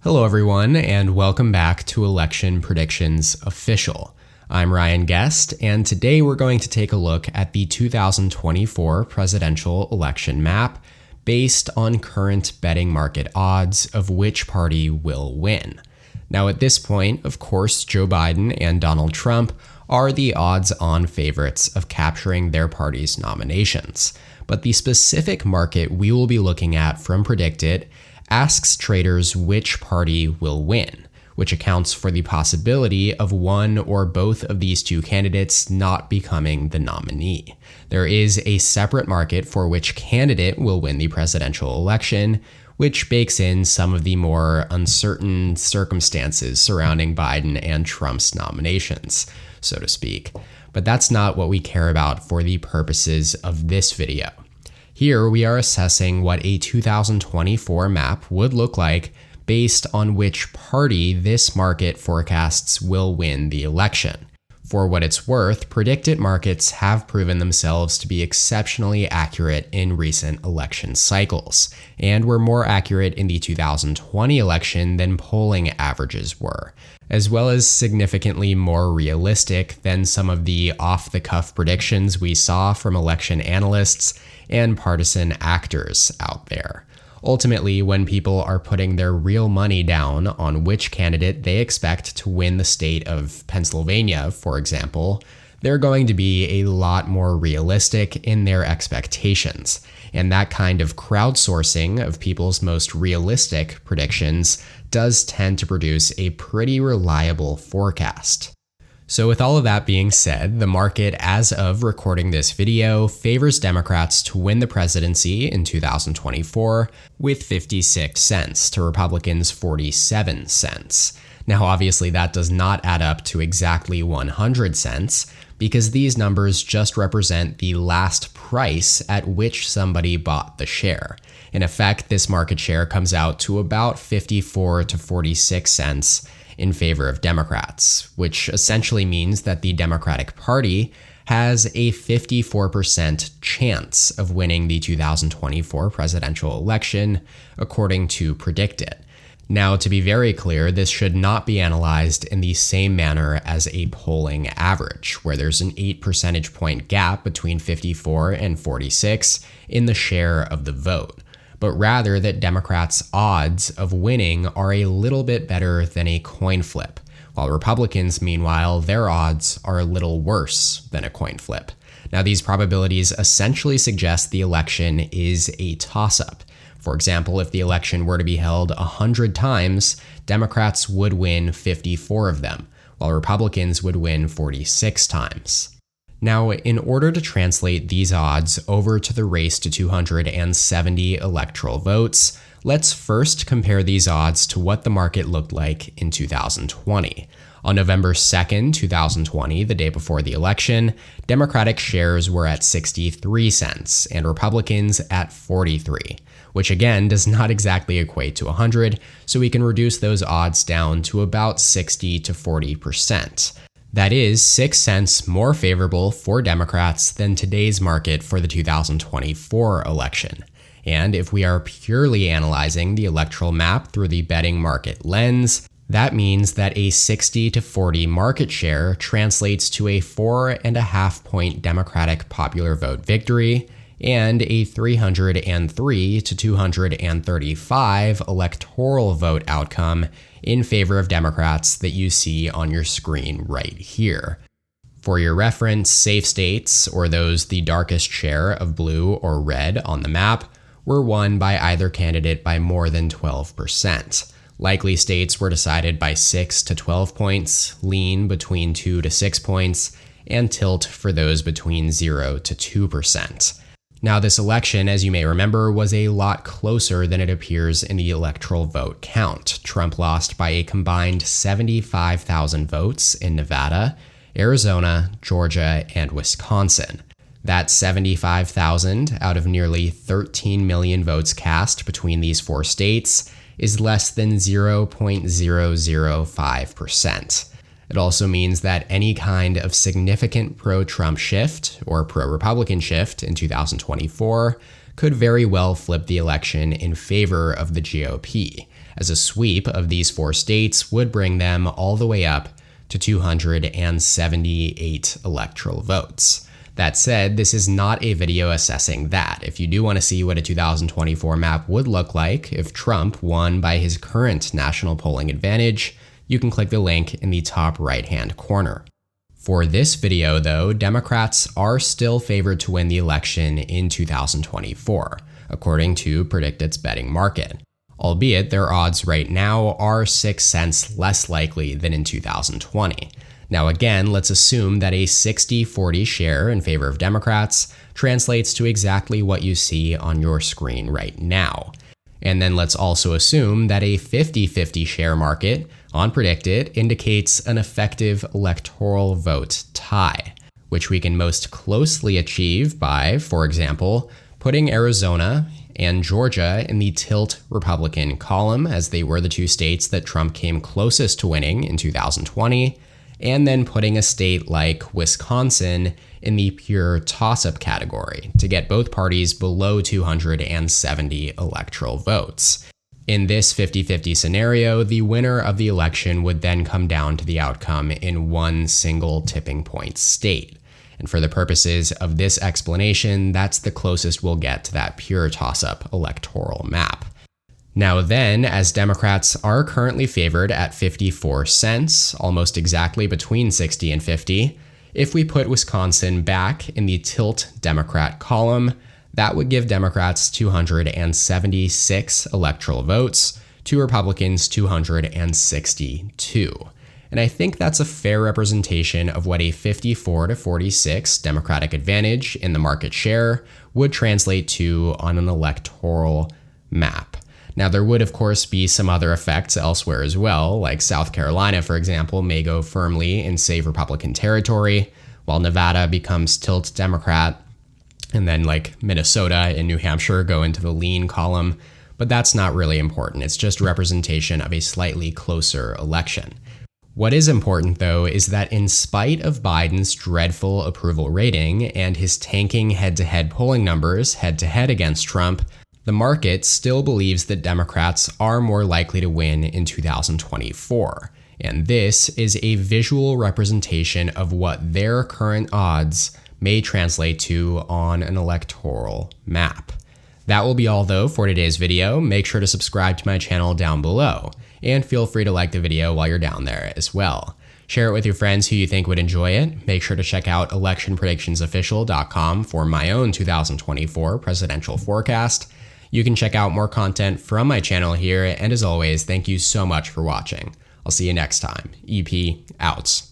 Hello everyone, and welcome back to Election Predictions Official. I'm Ryan Guest, and today we're going to take a look at the 2024 presidential election map based on current betting market odds of which party will win. Now at this point, of course, Joe Biden and Donald Trump are the odds-on favorites of capturing their party's nominations. But the specific market we will be looking at from PredictIt asks traders which party will win, which accounts for the possibility of one or both of these two candidates not becoming the nominee. There is a separate market for which candidate will win the presidential election, which bakes in some of the more uncertain circumstances surrounding Biden and Trump's nominations, so to speak. But that's not what we care about for the purposes of this video. Here we are assessing what a 2024 map would look like based on which party this market forecasts will win the election. For what it's worth, PredictIt markets have proven themselves to be exceptionally accurate in recent election cycles, and were more accurate in the 2020 election than polling averages were, as well as significantly more realistic than some of the off-the-cuff predictions we saw from election analysts and partisan actors out there. Ultimately, when people are putting their real money down on which candidate they expect to win the state of Pennsylvania, for example, they're going to be a lot more realistic in their expectations. And that kind of crowdsourcing of people's most realistic predictions does tend to produce a pretty reliable forecast. So with all of that being said, the market as of recording this video favors Democrats to win the presidency in 2024 with 56 cents to Republicans 47 cents. Now obviously that does not add up to exactly 100 cents because these numbers just represent the last price at which somebody bought the share. In effect, this market share comes out to about 54 to 46 cents in favor of Democrats, which essentially means that the Democratic Party has a 54% chance of winning the 2024 presidential election, according to PredictIt. Now, to be very clear, this should not be analyzed in the same manner as a polling average, where there's an 8 percentage point gap between 54 and 46 in the share of the vote, but rather that Democrats' odds of winning are a little bit better than a coin flip, while Republicans, meanwhile, their odds are a little worse than a coin flip. Now, these probabilities essentially suggest the election is a toss-up. For example, if the election were to be held 100 times, Democrats would win 54 of them, while Republicans would win 46 times. Now, in order to translate these odds over to the race to 270 electoral votes, let's first compare these odds to what the market looked like in 2020. On November 2nd, 2020, the day before the election, Democratic shares were at 63 cents and Republicans at 43, which again does not exactly equate to 100, so we can reduce those odds down to about 60 to 40%. That is 6 cents more favorable for Democrats than today's market for the 2024 election. And if we are purely analyzing the electoral map through the betting market lens, that means that a 60 to 40 market share translates to a 4.5 point Democratic popular vote victory and a 303 to 235 electoral vote outcome in favor of Democrats that you see on your screen right here. For your reference, safe states, or those the darkest share of blue or red on the map, were won by either candidate by more than 12%. Likely states were decided by 6 to 12 points, lean between 2 to 6 points, and tilt for those between 0 to 2%. Now, this election, as you may remember, was a lot closer than it appears in the electoral vote count. Trump lost by a combined 75,000 votes in Nevada, Arizona, Georgia, and Wisconsin. That 75,000 out of nearly 13 million votes cast between these four states is less than 0.005%. It also means that any kind of significant pro-Trump shift or pro-Republican shift in 2024 could very well flip the election in favor of the GOP. as a sweep of these 4 states would bring them all the way up to 278 electoral votes. That said, this is not a video assessing that. If you do want to see what a 2024 map would look like if Trump won by his current national polling advantage, you can click the link in the top right-hand corner. For this video, though, Democrats are still favored to win the election in 2024, according to PredictIt's betting market, albeit their odds right now are 6 cents less likely than in 2020. Now again, let's assume that a 60-40 share in favor of Democrats translates to exactly what you see on your screen right now. And then let's also assume that a 50-50 share market on PredictIt indicates an effective electoral vote tie, which we can most closely achieve by, for example, putting Arizona and Georgia in the tilt Republican column, as they were the 2 states that Trump came closest to winning in 2020, and then putting a state like Wisconsin in the pure toss-up category to get both parties below 270 electoral votes. In this 50-50 scenario, the winner of the election would then come down to the outcome in one single tipping point state. And for the purposes of this explanation, that's the closest we'll get to that pure toss-up electoral map. Now then, as Democrats are currently favored at 54 cents, almost exactly between 60 and 50, if we put Wisconsin back in the tilt Democrat column, that would give Democrats 276 electoral votes to Republicans 262. And I think that's a fair representation of what a 54-46 Democratic advantage in the market share would translate to on an electoral map. Now, there would, of course, be some other effects elsewhere as well, like South Carolina, for example, may go firmly in safe Republican territory, while Nevada becomes tilt Democrat, and then like Minnesota and New Hampshire go into the lean column. But that's not really important. It's just representation of a slightly closer election. What is important, though, is that in spite of Biden's dreadful approval rating and his tanking head-to-head polling numbers head-to-head against Trump, the market still believes that Democrats are more likely to win in 2024, and this is a visual representation of what their current odds may translate to on an electoral map. That will be all, though, for today's video. Make sure to subscribe to my channel down below, and feel free to like the video while you're down there as well. Share it with your friends who you think would enjoy it. Make sure to check out electionpredictionsofficial.com for my own 2024 presidential forecast. You can check out more content from my channel here, and as always, thank you so much for watching. I'll see you next time. EP out.